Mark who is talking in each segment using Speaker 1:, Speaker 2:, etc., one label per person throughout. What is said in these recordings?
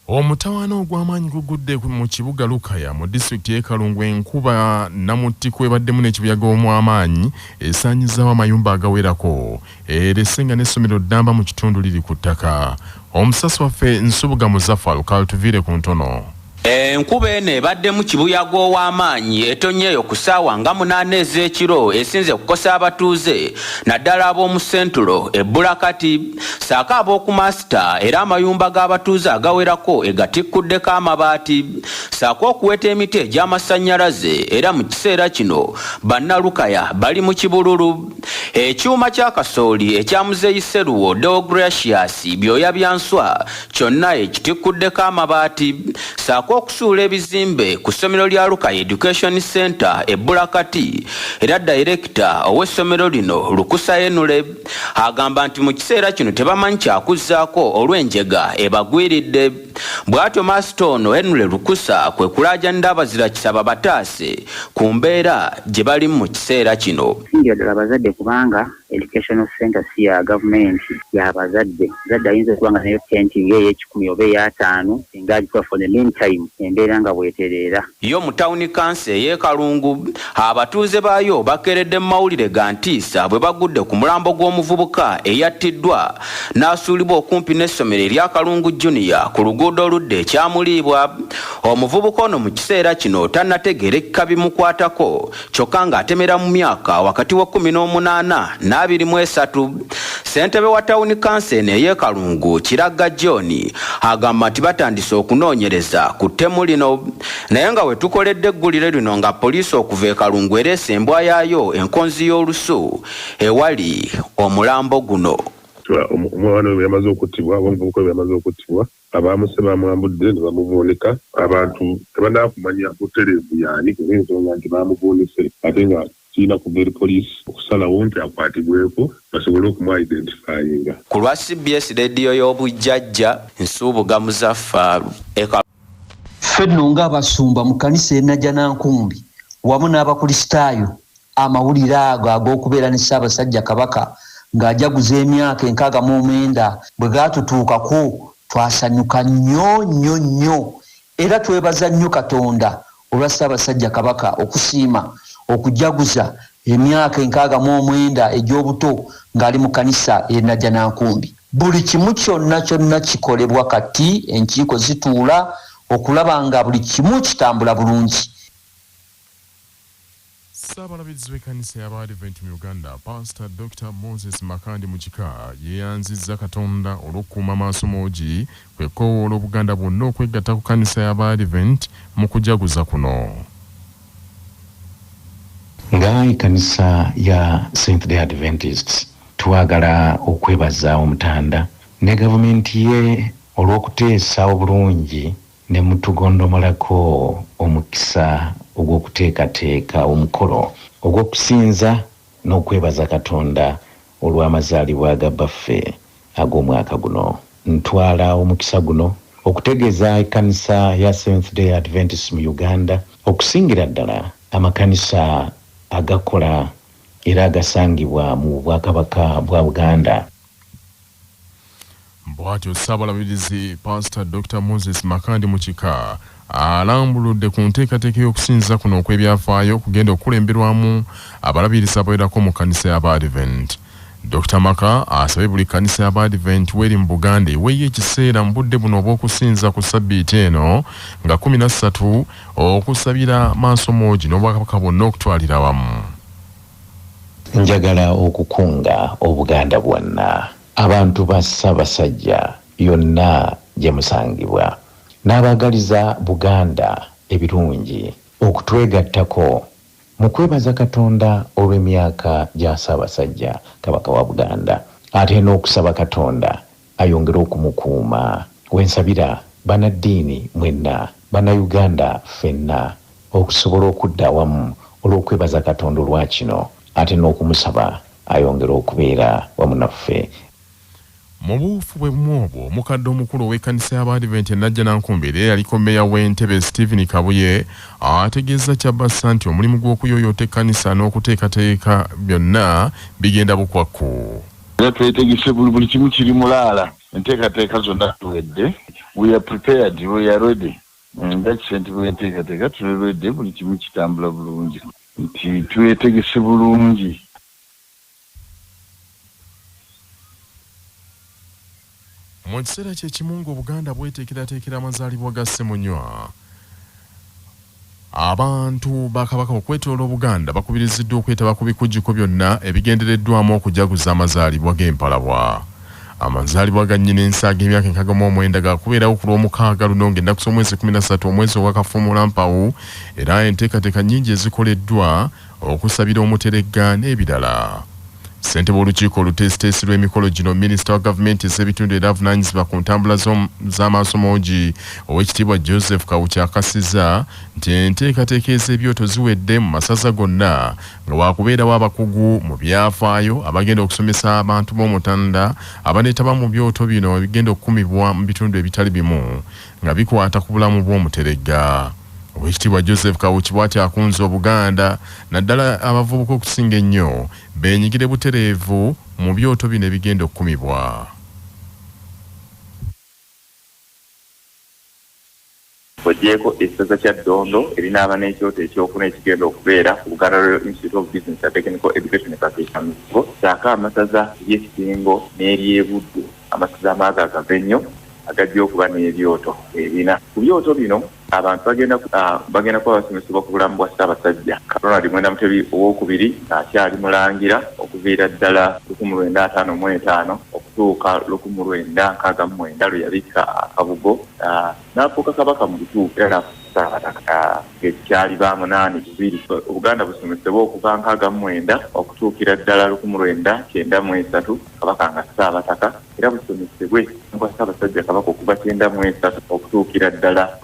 Speaker 1: Omutawaana ogw'amaanyi gugudde mu kibuga Lukaya mu disitulikiti y'e Kalungu Enkuba namutti kwebaddemu n'ekibuyaga omw'amaanyi Essanyizawo amayumba agawerako eresenga n'essomero ddamba mu kitundu liri ku ttaka. Omusasi waffe Nsubuga Muzaffa Lukaya ku ntono.
Speaker 2: Enkuba eno ebadde mu kibuyaga ow'amaanyi etonnyeeyo ku ssaawa nga 8 ez'ekiro esinze kukosa abatuuze naddala ab'omu sentulo ebbulakati saako ab'oku masita era amayumba g'abatuuze agawerako egatikkuddeko amabaati saako okuweta emiti egy'amasannyalaze era mu kiseera kino bannalukaya bali mu kibululu. Ekyuma kya kasooli ekya Muzeeyi Sseruwo Deogratius byoya bya nswa kyonna ekitikkuddeko amabaati saako okusuula ebizimbe ku ssomero lya Lukaya Education Center ebbulakati era Director ow'essomero lino Lukusa Enule agamba nti mu kiseera kino tebamanyi kyakuzzaako olw'enjega ebagwiridde. Bw'atyo Master ono Enule Lukusa kwe kulaajanira abazira kisaba bataase ku mbeera gye bali mu kiseera kino.
Speaker 3: Ddala abazadde kubanga Educational Center si ya gavumenti y'abazadde. Zadde ayinza okuba nga nayo tenti ng'ey'ekikumi oba ey'ataano singa agikuba for the meantime embeera nga bwetereera.
Speaker 2: Yo mu tawuni kansi ey'e Kalungu abatuuze baayo bakeredde mu mawulire ga Entisa bwe bagudde ku mulambo gw'omuvubuka eyattiddwa n'asuulibwa okumpi n'essomero erya Kalungu Junior ku luguudo oludde ekyamuliibwa. Omuvubuka ono mu kiseera kino tannategeerekeka bimukwatako kyokka ng'atemera mu myaka wakati wa 18 n'23. Ssentebe wa tawuni kansi eno ey'e Kalungu Kiragga John agamba nti batandise okunoonyereza ku ttemu lino naye nga we tukoledde eggulire lino nga poliisi okuva e Kalungu ereese embwa yaayo enkonzi y'olusu ewali omulambo guno.
Speaker 4: Omwana we yamaze okuttibwa, omuvubuka we yamaze okuttibwa, abaamuse bamwambudde ne bamuvuunika. Abantu tebanaakumanya butereevu yaani olw'ensonga nti baamuvuunise ate nga kirina kuva eri poliisi okusalawo nti akwatibweko basobole okumuidentifyinga.
Speaker 2: Ku lwa CBS rediyo y'obujjajja Nsubuga Muzaffa
Speaker 5: Fenno ng'abasumba mu kkanisa Ennajjanankumbi wamu n'abakulisitaayo amawulire ago ag'okubeera ne Ssaabasajja Kabaka ng'ajaguza emyaka 69 bwe gaatutuukako twasanyuka nnyo era twebaza nnyo Katonda olwa Ssaabasajja Kabaka okusiima okujaguza emyaka 69 egy'obuto ng'ali mu kkanisa Ennajjanankumbi. Buli kimu kyonna kikolebwa kati enkiiko zituula okulaba nga buli kimu kitambula bulungi.
Speaker 1: Ssaabalabizi w'ekkanisa y'Aba-Advent mu Uganda Pastor Dr. Moses Makandi Mukika yeeyanzizza Katonda olw'okukuuma amasomogi kwekoowoola Obuganda bwonna okwegatta ku kkanisa y'Aba-Advent mu kujaguza kuno.
Speaker 6: Nga ekkanisa ya Seventh-day Adventists twagala okwebaza Omutanda ne gavumenti ye olw'okuteesa obulungi ne mutugondomolako omukisa ogw'okuteekateeka omukolo ogw'okusinza n'okwebaza Katonda olw'amazaalibwa ga baffe ag'omwaka guno. Ntwala omukisa guno okutegeeza ekkanisa ya Seventh-day Adventists mu Uganda okusingira ddala amakanisa agakola era agasangibwa mu Bwakabaka bwa Buganda.
Speaker 1: Bw'atyo Ssaabalabizi Pastor Dr. Moses Makandi Mukika alambuludde ku nteekateeka y'okusinza kuno okw'ebyafaayo kugenda okulemberwamu abalabiriza abawerako mu kkanisa y'Aba-Advent. Dr. Maka asabye buli kkanisa y'Aba-Advent weri mu Buganda eweeyo ekiseera mu budde buno obw'okusinza ku Ssabbiiti eno nga 13 okusabira maasomogi n'Obwakabaka bwonna okutwalira wamu.
Speaker 6: Njagala okukunga Obuganda bwonna abantu ba Ssaabasajja yonna gye musangibwa n'abaagaliza Buganda ebirungi okutwegattako mu kwebaza Katonda olw'emyaka gya Ssaabasajja Kabaka wa Buganda ate n'okusaba Katonda ayongere okumukuuma. Wensabira bannaddiini mwenna Bannayuganda ffenna okusobola okudda awamu olw'okwebaza Katonda olwa kino ate n'okumusaba ayongere okubeera wamu naffe.
Speaker 1: Mu buufu bwe bw'obwo omukadde omukulu w'ekkanisa y'Aba-Advent Ennajjanankumbi era yaliko mmeeya w'Entebbe Stephen Kabuye ategeeza Kyabassa nti omulimu gw'okuyooyoota ekkanisa n'okuteekateeka byonna bigenda bukwakku.
Speaker 7: Twetegese buli kimu kiri mulaala enteekateeka zonna tuwedde. We are prepared, we are ready. Ndakisentimwe enteekateeka tuli ready, buli kimu kitambula bulungi. Nti twetegese bulungi.
Speaker 1: Mu kiseera kyekimu ng'Obuganda bweteekerateekera amazaalibwa ga Ssemunywa, abantu ba Kabaka okwetooloola Obuganda bakubiriziddwa okwetaba ku bikujjuko byonna ebigendereddwamu okujaguza amazaalibwa g'Empalabwa. Amazaalibwa ga nnyinensi ag'emyaka 69 gaakubeerawo ku Lwomukaaga luno ng'ennaku z'omwezi 13 omwezi ogw'Akafuumulampawu, era enteekateeka nnyingi ezikoleddwa okusabira Omuteregga n'ebirala. Ssentebe w'olukiiko oluteesiteesi lw'emikolo gino, minisita wa gavumenti ez'ebitundu era avunaanyizibwa ku ntambula z'amasomogi Oweekitiibwa Joseph Kawuki akasizza nti enteekateeka ez'ebyoto ziwedde mu masaza gonna nga waakubeerawo abakugu mu byafaayo abagenda okusomesa abantu b'Omutanda abaneetaba mu byoto bino ebigenda okukumibwa mu bitundu ebitali bimu nga bikwata ku bulamu bw'Omuteregga. Oweekitiibwa Joseph Kawuki bw'ati akunze Obuganda naddala abavubuka okusinga ennyo beenyigire butereevu mu byoto bino ebigenda okukumibwa.
Speaker 8: Ogyeko essaza kya Ddondo erinaaba n'ekyoto ekyokuna ekigenda okubeera ku Buganda Royal Institute of Business and Technical Education Association saako amasaza y'Ekisingo n'ery'Ebuddu, amasaza amaaga agava ennyo agajja okuba n'ebyoto ebina. Ku byoto bino abantu bagenda kuba basomesebwa ku bulamu bwa Ssaabasajja Ronald Mwenda Mutebi owookubiri ng'akyali mulangira okuviira ddala 1955 okutuuka 1969 lwe yabikka akabugo n'afuuka kabaka mu butuufu era Ssaabasajja ekyali ba 8-2. Obuganda busomesebwa okuva 69 okutuukira ddala 1993 kabaka nga Ssaabasajja era busomesebwe nga Ssaabasajja kabaka okuva 93 okutuukira ddala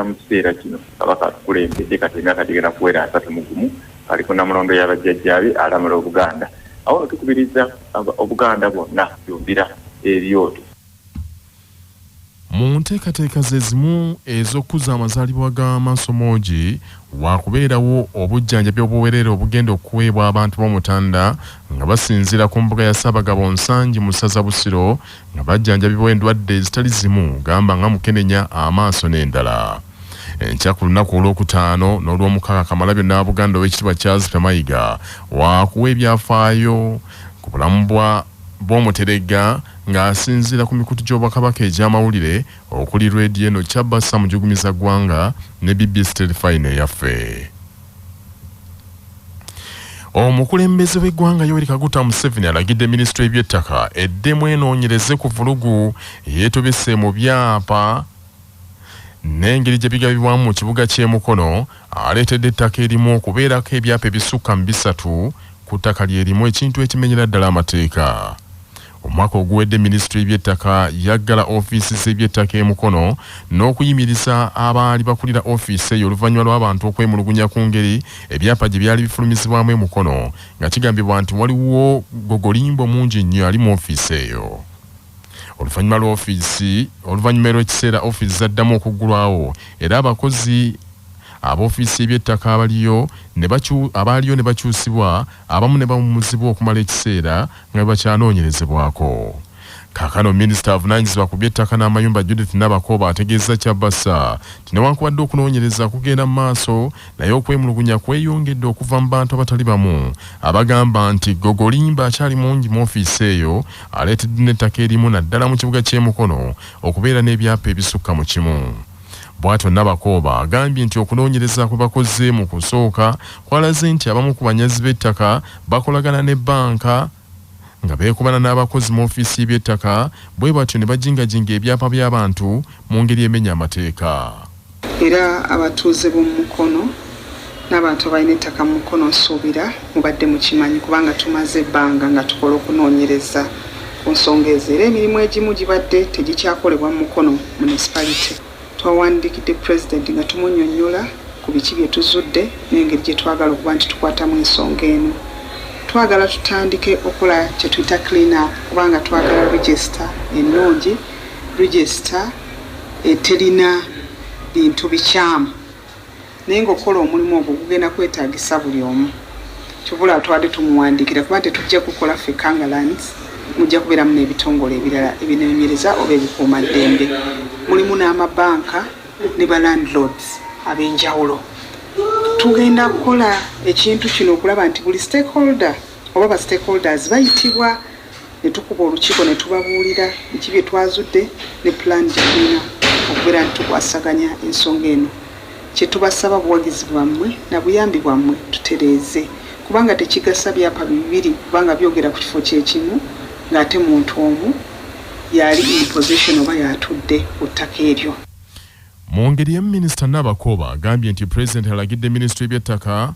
Speaker 8: mu kiseera kino kabaka atukulembedde kati emyaka gigenda kuwera 31 ali ku Namulondo y'abajjajjaabe alamula Obuganda. Awo tukubiriza Obuganda bwonna yombira ebyoto.
Speaker 1: Mu nteekateeka ze zimu ez'okuza amazaalibwa g'amasomogi waakubeerawo obujjanjabi obuwerere obugenda okuweebwa abantu b'Omutanda nga basinziira ku mbuga ya Ssaabagabo Nsangi mu ssaza Busiro nga bajjanjabibwa endwadde ezitali zimu gamba nga mukenenya, amaaso n'endala. Enkya ku lunaku olw'okutaano n'olw'omukaaga Kamalabyonna wa Buganda Oweekitiibwa Charles Mayiga waakuwa ebyafaayo ku bulamu bw'Omuteregga ng'asinziira ku mikutu gy'Obwakabaka egy'amawulire okuli Radio eno Kyabasa Mujugumiza Ggwanga ne BBC Telefine yaffe. Omukulembeze w'eggwanga Yoweri Kaguta Museveni alagidde minisitule y'eby'ettaka eddemu enoonyereze ku vulugu yeetobese mu byapa n'engeri gye bigabibwamu mu kibuga ky'e Mukono aleetedde ettaka erimu okubeerako ebyapa ebisukka mu 3 ku ttaka lyerimu, ekintu ekimenyera ddala amateeka. Omwaka oguwedde minisitule y'eby'ettaka yaggala ofiisi z'eby'ettaka e Mukono n'okuyimiriza abaali bakulira ofiisi eyo oluvannyuma lw'abantu okwemulugunya ku ngeri ebyapa gye byali bifulumizibwamu e Mukono nga kigambibwa nti waliwo gogolimbo mungi nnyo ali mu ofiisi eyo. Oluvannyuma lw'ekiseera ofiisi zaddamu okuggulwawo era abakozi ab'ofiisi y'eby'ettaka abaaliyo ne bakyusibwa, abamu ne bawummuzibwa okumala ekiseera nga bakyanoonyerezebwako. Kaakano minisita avunaanyizibwa ku by'ettaka n'amayumba Judith Nabakooba ategeeza Kyabasa nti newankubadde okunoonyereza kugenda mu maaso naye okwemulugunya kweyongedde okuva mu bantu abatali bamu abagamba nti gogolimba akyali mungi mu ofiisi eyo aleetedde n'ettaka erimu naddala mu kibuga ky'e Mukono okubeera n'ebyapa ebisukka mu kimu. Bw'atyo Nabakooba agambye nti okunoonyereza kwe bakoze mu kusooka kwalaze nti abamu ku banyazi b'ettaka bakolagana ne bbanka nga beekubana n'abakozi mu ofiisi y'eby'ettaka bwe batyo ne bajingajinga ebyapa by'abantu mu ngeri emenya amateeka.
Speaker 9: Era abatuuze b'omu Mukono n'abantu abalina ettaka mu Mukono nsuubira mubadde mukimanyi kubanga tumaze ebbanga nga tukola okunoonyereza ku nsonga ezo era emirimu egimu gibadde tegikyakolebwa mu Mukono municipality. Twawandiikidde pulezidenti nga tumunnyonnyola ku biki bye tuzudde n'engeri gye twagala okuba nti tukwatamu ensonga eno. Twagala tutandike okola kye tuyita clean up kubanga twagala register ennungi, register eterina bintu bikyamu. Naye ng'okola omulimu ogwo gugenda kwetaagisa buli omu. Kibula twadde tumuwandiikira kuba tetujja kukola ffe kangalands mujja kubeeramu n'ebitongole ebirala ebinoonyereza oba ebikuumaddembe. Mulimu n'amabanka ne balandlords ab'enjawulo. Tugenda kukola ekintu kino okulaba nti buli stakeholder oba ba stakeholders bayitibwa ne tukuba olukiiko ne tubabuulira biki bye twazudde ne plan gye tulina okubeera nti tukwasaganya ensonga eno. Kye tubasaba buwagizi bwammwe na buyambi bwammwe tutereeze, kubanga tekigasa byapa bibiri kubanga byogera ku kifo kyekimu ng'ate muntu omu yali in position oba yatudde ku ttaka eryo.
Speaker 1: Mu ngeri ya Minisita Nabakoba agambye nti Pulezidenti alagidde Minisitule y'Eby'ettaka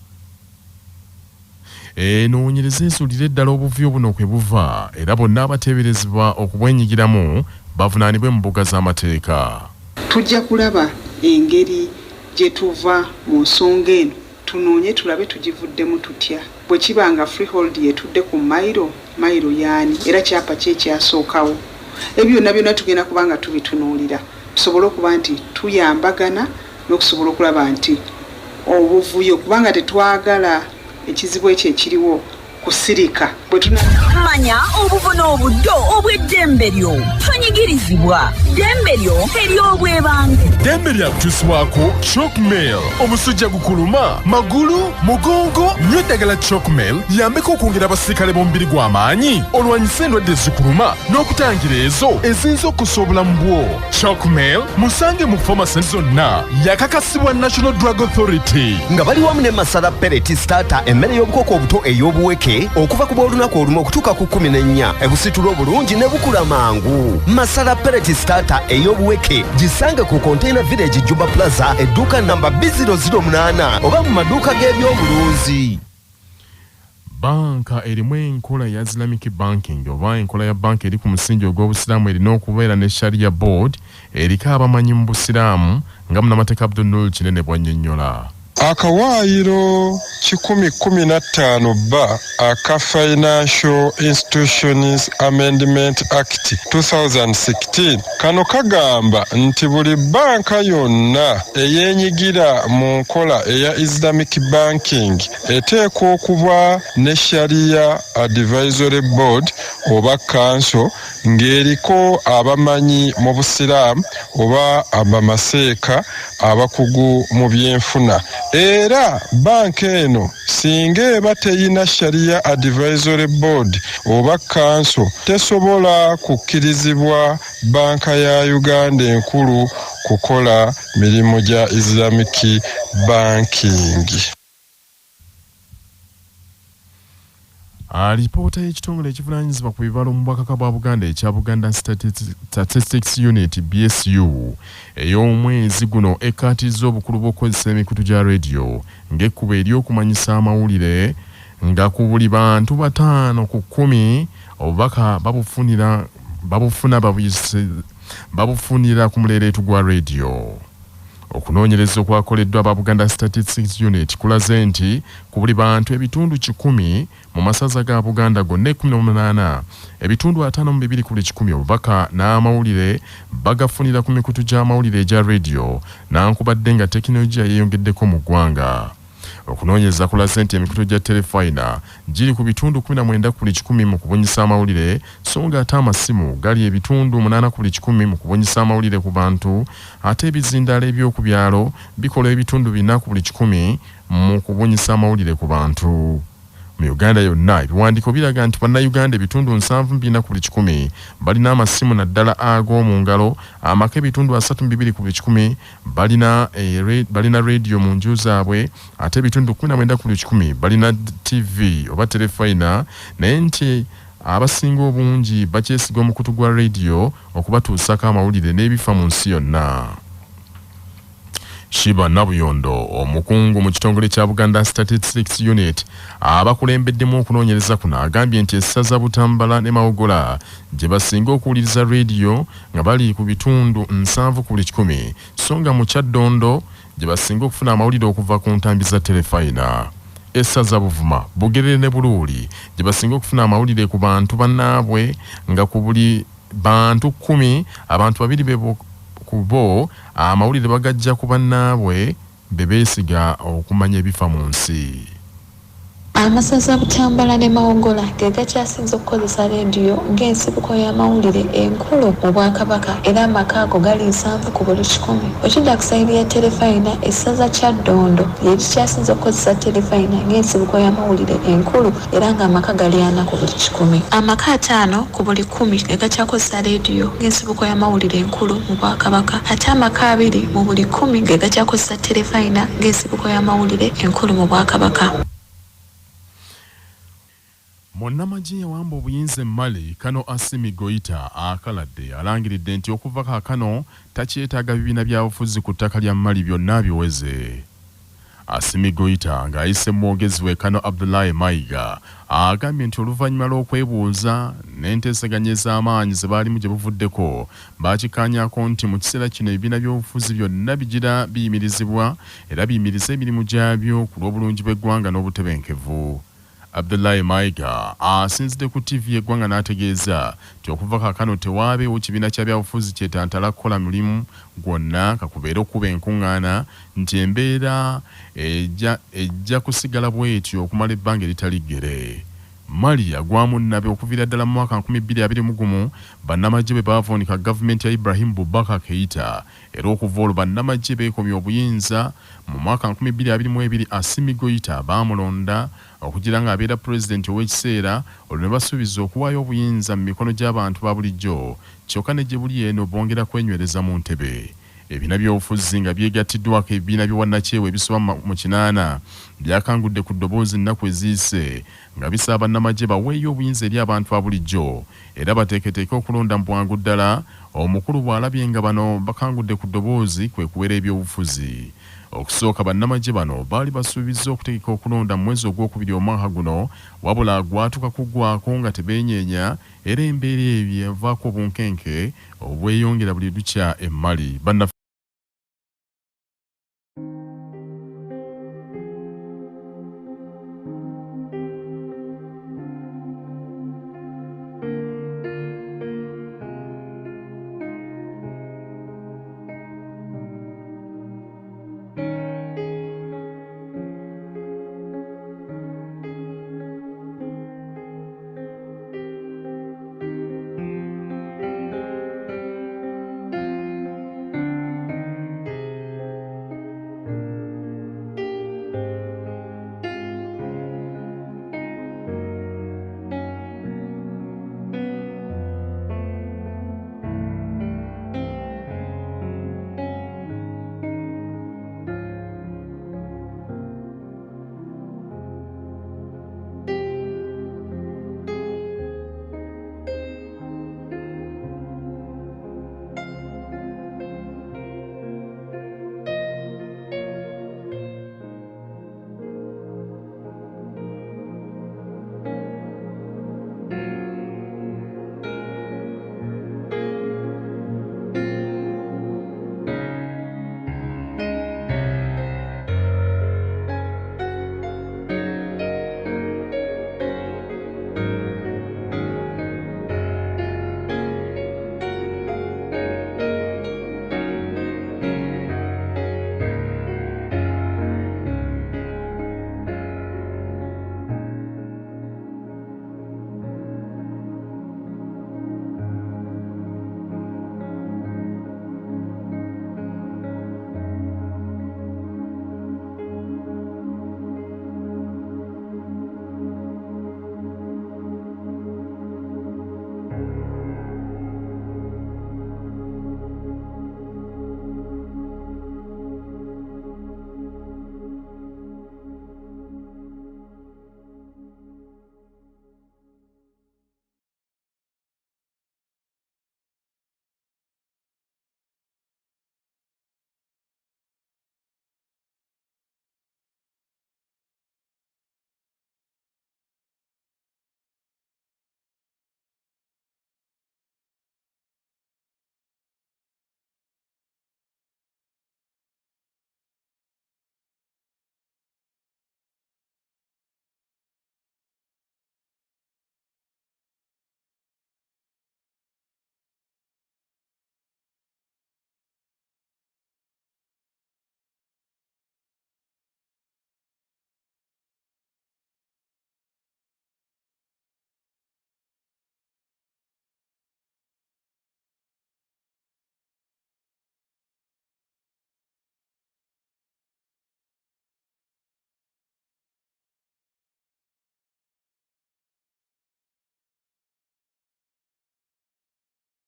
Speaker 1: enoonyereza esuulire eddala obuvuyo buno kwe buva era bonna abateeberezebwa okubwenyigiramu bavunaanibwe mu mbuga z'amateeka.
Speaker 9: Tujja kulaba engeri gye tuva mu nsonga eno tunoonye tulabe tugivuddemu tutya. Bwe kiba nga freehold yetudde ku mayiro yaani era kyapa kye kyasookawo. Ebyo byonna tugenda kubanga tubitunuulira tusobole okuba nti tuyambagana n'okusobola okulaba nti obuvuyo kubanga tetwagala ekizibu ekyo ekiriwo kusirika bwe
Speaker 10: manya obuvuna obuddo obw'eddembe lyo tonyigirizibwa ddembe lyo ery'obwebange.
Speaker 1: Ddembe lyakutusibwako Chalkmail omusujja gukuluma magulu mugongo nnyo eddagala Chalkmail yambeko okwongera abasirikale b'omubiri gw'amaanyi olwanyisa endwadde zikuluma n'okutangira ezo eziyinza okussa obulamu bwo. Chalkmail musange mu pharmacy zonna yakakasibwa National Drug Authority
Speaker 11: nga bali wamu ne masala pellet starter emmere y'obukoko obuto ey'obuweke okuva ku bw'olunaku olumu okutuuka ku 14 ebusitula obulungi ne bukula mangu. Masala pellet starter ey'obuweke gisange ku Container Village Juba Plaza edduuka namba B008 oba mu maduuka g'ebyobulunzi.
Speaker 1: Banka erimu enkola ya Islamic banking oba enkola ya banka eri ku musingi ogw'obusiraamu erina okubeera ne Sharia board eriko abamanyi mu busiraamu nga munnamateeka Abdul Nur Kinene bw'annyonnyola.
Speaker 12: Akawaayiro 1015 aka Financial Institutions Amendment Act 2016 kano kagamba nti buli banka yonna eyeenyigira mu nkola eya Islamic banking eteekwa okuba ne Sharia Advisory Board oba council ng'eriko abamanyi mu busiraamu oba abamaseeka abakugu mu byenfuna. Era banka eno singa eba teyina Sharia Advisory Board oba council tesobola kukkirizibwa banka ya Uganda enkulu kukola mirimu gya Islamic banking.
Speaker 1: Alipoota y'ekitongole ekivunaanyizibwa ku bibalo mu bwakaka bwa Buganda ekya Buganda Statistics Unit BSU ey'omwezi guno ekkaatiriza obukulu bw'okukozesa emikutu gya radio ng'ekkubo ery'okumanyisa amawulire nga ku buli bantu 5 ku 10 obubaka babufunira ku muleereetu gwa radio. Okunoonyereza okwakoleddwa aba Buganda Statistics Unit kulaze nti ku buli bantu ebitundu 10 mu masaza ga Buganda gonna 18 ebitundu 52 ku buli 100 obubaka n'amawulire bagafunira ku mikutu gy'amawulire egya radio nankubadde nga tekinologiya yeeyongeddeko mu ggwanga. Okunoonyereza kulaze nti emikutu gya telefayina giri ku bitundu 19 ku buli 100 mu kubunyisa amawulire so nga ate amasimu gali ebitundu 8 ku buli 100 mu kubunyisa amawulire ku bantu ate ebizindaala eby'oku byalo bikola ebitundu 4 ku buli 100 mu kubunyisa amawulire ku bantu. Mu Uganda yonna ebiwandiiko biraga nti bannayuganda ebitundu 7 ku buli 100 balina amasimu naddala ag'omu ngalo, amaka ebitundu 32 ku buli 100 balina radio mu nju zaabwe, ate ebitundu 19 ku buli 100 balina TV oba telefayina, naye nti abasinga obungi bakyesiga omukutu gwa radio okubatuusako amawulire n'ebifa mu nsi yonna. Shiba Nabuyondo omukungu mu kitongole kya Buganda Statistics Unit abakulembeddemu okunoonyereza kuno agambye nti essaza Butambala ne Mawogola gye basinga okuwuliriza radio nga bali ku bitundu 7 ku buli 100 so nga mu Kyaddondo gye basinga okufuna amawulire okuva ku ntambi za telefayina. Essaza Buvuma, Bugerere ne Buluuli gye basinga okufuna amawulire ku bantu bannaabwe nga ku buli bantu 10 abantu 2 kubo amawulire bagajja ku bannaabwe bebeesiga okumanya ebifa mu nsi.
Speaker 13: Amasaza Butambala ne Mawogola ge gakyasinze okukozesa leediyo ng'ensibuko y'amawulire enkulu mu Bwakabaka era amaka ago gali 7 ku buli 100. Okidda ku sayidi ya terefayina essaza Kyaddondo lye likyasinze okukozesa terefayina ng'ensibuko y'amawulire enkulu era ng'amaka gali 4 ku buli 100. Amaka 5 ku buli 10 ge gakyakozesa leediyo ng'ensibuko y'amawulire enkulu mu Bwakabaka ate amaka 2 mu buli 10 ge gakyakozesa terefayina ng'ensibuko y'amawulire enkulu mu Bwakabaka.
Speaker 1: Munnamagye yawamba obuyinza emmali Kano Assimi Goita akaladde alangiridde nti okuva kaakano takyetaaga bibiina byabufuzi ku ttaka lya mmali byonna biweze. Assimi Goita ng'ayise mwogezi we Kano Abdullahi Mayiga agambye nti oluvannyuma lw'okwebuuza n'enteesaganya ez'amaanyi ze baalimu gye buvuddeko baakikaanyako nti mu kiseera kino ebibiina by'obufuzi byonna bigira biyimirizibwa era biyimirize emirimu gyabyo ku lw'obulungi bw'eggwanga n'obutebenkevu. Abdullahi Mayiga asinzidde ku TV y'eggwanga n'ategeeza nti okuva kaakano tewaabeewo kibiina kya byabufuzi kyetantala kukola mulimu gwonna kakubeera okuba enkuŋŋaana nti embeera ejja kusigala bw'etyo okumala ebbanga eritali ggere. Mali yagwamu nnabe okuviira ddala mu mwaka 2021 bannamagye bwe baavuunika gavumenti ya Ibrahim Boubacar Keita era okuva olwo bannamagye beekomye obuyinza mu mwaka 2022 Assimi Goita baamulonda okugira ng'abeera pulezidenti ow'ekiseera olwo ne basuubiza okuwaayo obuyinza mu mikono gy'abantu ba bulijjo kyokka ne gye buli eno bongera kwenywereza mu ntebe. Ebibiina by'obufuzi nga byegattiddwako ebibiina by'obwannakyewa ebisoba mu 8 byakangudde ku ddoboozi ennaku eziyise nga bisaba bannamagye baweeyo obuyinza eri abantu ba bulijjo era bateeketeeke okulonda mu bwangu ddala. Omukulu bw'alabye nga bano bakangudde ku ddoboozi kwe kuwera eby'obufuzi. Okusooka bannamagye bano baali basuubiza okutegeka okulonda mu mwezi ogwokubiri omwaka guno wabula gwatuka kuggwako nga tebeenyeenya era embeera ebyo evaako obunkenke obweyongera buli lukya emmali.